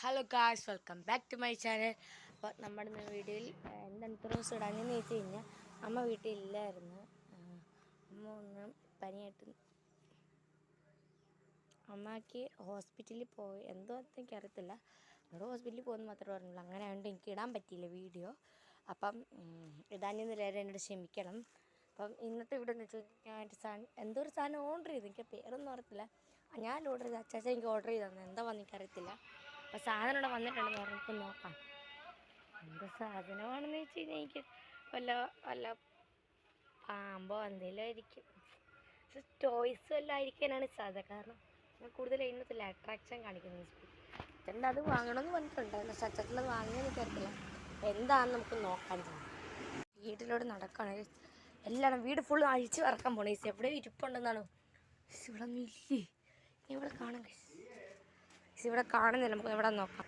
Hello guys, welcome back to my channel. അപ്പോൾ നമ്മുടെ വീഡിയോയിൽ എന്താണ് ഇത്ര ദിവസം ഇടാനെന്ന് ചോദിച്ചു കഴിഞ്ഞാൽ അമ്മ വീട്ടിലില്ലായിരുന്നു. അമ്മ ഒന്ന് പനിയായിട്ട് അമ്മയ്ക്ക് ഹോസ്പിറ്റലിൽ പോയി, എന്തോ എനിക്ക് അറിയത്തില്ല, അവിടെ ഹോസ്പിറ്റലിൽ പോകുന്നു മാത്രമേ പറഞ്ഞുള്ളൂ. അങ്ങനെ ആയതുകൊണ്ട് എനിക്ക് ഇടാൻ പറ്റിയില്ല വീഡിയോ. അപ്പം ഇടാനെന്നല്ലാരും എന്നോട് ക്ഷമിക്കണം. അപ്പം ഇന്നത്തെ വീഡിയോ എന്ന് വെച്ചാൽ ഞാൻ എന്തോ ഒരു സാധനം ഓർഡർ ചെയ്തു, എനിക്ക് പേരൊന്നും അറിയത്തില്ല. ഞാൻ ഓർഡർ ചെയ്ത് അച്ചാച്ച എനിക്ക് ഓർഡർ ചെയ്ത് തന്നെ, എന്താ വന്ന് എനിക്കറിയത്തില്ല. അപ്പോൾ സാധനം ഇവിടെ വന്നിട്ടുണ്ടെന്ന് പറഞ്ഞിട്ട് നോക്കാം എന്ത് സാധനമാണെന്ന് വെച്ച് കഴിഞ്ഞാൽ എനിക്ക് വല്ല പാമ്പോ എന്തെങ്കിലും ആയിരിക്കും, ടോയ്സ് വല്ലതും ആയിരിക്കാനാണ് സാധ്യത. കാരണം ഞാൻ കൂടുതൽ ഇന്നത്തില്ല അട്രാക്ഷൻ കാണിക്കുന്നത്. അച്ഛൻ്റെ അത് വാങ്ങണമെന്ന് പറഞ്ഞിട്ടുണ്ട്, പക്ഷെ അച്ഛത്തിലത് വാങ്ങിയെന്ന് എനിക്കറിയില്ല. എന്താണെന്ന് നമുക്ക് നോക്കാൻ ചെയ്യും. വീട്ടിലൂടെ നടക്കുകയാണ് എല്ലാം, വീട് ഫുള്ള് അഴിച്ച് വറക്കാൻ പോണേ. എവിടെ ഇരിപ്പുണ്ടെന്നാണോ ഇവിടെ ഇല്ലേ, ഇവിടെ കാണാൻ ഇവിടെ കാണുന്നില്ല, നമുക്ക് എവിടെ നോക്കാം.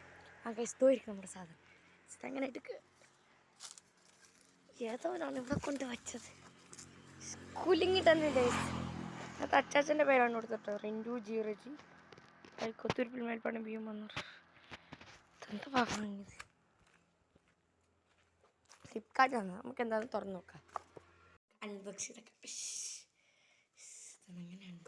ഇരിക്കും നമ്മുടെ സാധനം. അങ്ങനെ എടുക്കുക, ഏതോരാണ് ഇവിടെ കൊണ്ട് വച്ചത്, കുലുങ്ങിട്ടന്നെ. അത് അച്ചാച്ചൻ്റെ പേരാണ് കൊടുത്തിട്ട്, റിൻറ്റു ജീറജി കൊത്തുരുപ്പിൽ മേൽപ്പാടും ബിയും വന്നു. എന്താ പറഞ്ഞത്, ഫ്ലിപ്കാർട്ട് ആണ്. നമുക്ക് എന്താണെന്ന് തുറന്നു നോക്കാം. അൺബോക്സ് ചെയ്തൊക്കെ അങ്ങനെയാണ്.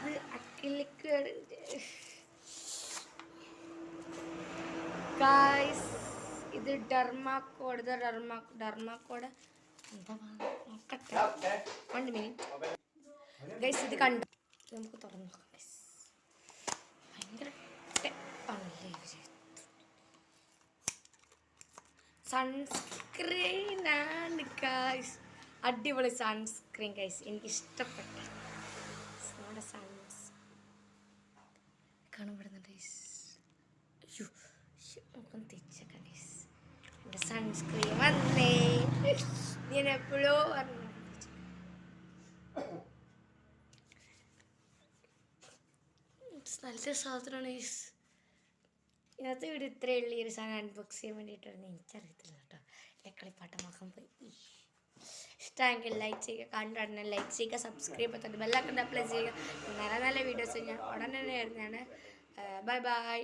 ഇത് അക്രിലിക് ഗായ്സ്, ഇത് ഡെർമാക്കോഡ്. ഡെർമാക്കോഡ് എന്താ നോക്കട്ടെ, 1 മിനിറ്റ് ഗൈസ്. ഇത് കണ്ടു, നമുക്ക് തുറന്നു നോക്കാം ഗൈസ്. ഭയങ്കര സൺസ്ക്രീൻ ആണ് ഗൈസ്, അടിപൊളി സൺസ്ക്രീൻ ഗൈസ്, എനിക്കിഷ്ടപ്പെട്ട നമ്മുടെ കാണപ്പെടുന്നുണ്ട് ഗൈസ്. അയ്യോ നമുക്കൊന്ന് തെച്ചേക്കാം ഗൈസ്. എൻ്റെ സൺസ്ക്രീൻ വന്നേ, ഞാൻ എപ്പോഴോ പറഞ്ഞു. നല്ല സാധനമാണ് ഗൈസ്. ഇന്നത്തെ വീഡിയോ ഇത്രയേ ഉള്ളൂ. ഈ ഒരു സാധനം അൺബോക്സ് ചെയ്യാൻ വേണ്ടിയിട്ടായിരുന്നു, എനിക്കറിയത്തില്ല കേട്ടോ. കളിപ്പാട്ടമാക്കാൻ പോയി. ഇഷ്ടമെങ്കിൽ ലൈക്ക് ചെയ്യുക, കണ്ടുടനെ ലൈക്ക് ചെയ്യുക, സബ്സ്ക്രൈബ് ചെയ്തിട്ട് ബെല്ലൈക്കൺ അപ്ലൈ ചെയ്യുക. നല്ല നല്ല വീഡിയോസ് ഞാൻ ഉടനെ വരുന്നതാണ്. Bye bye.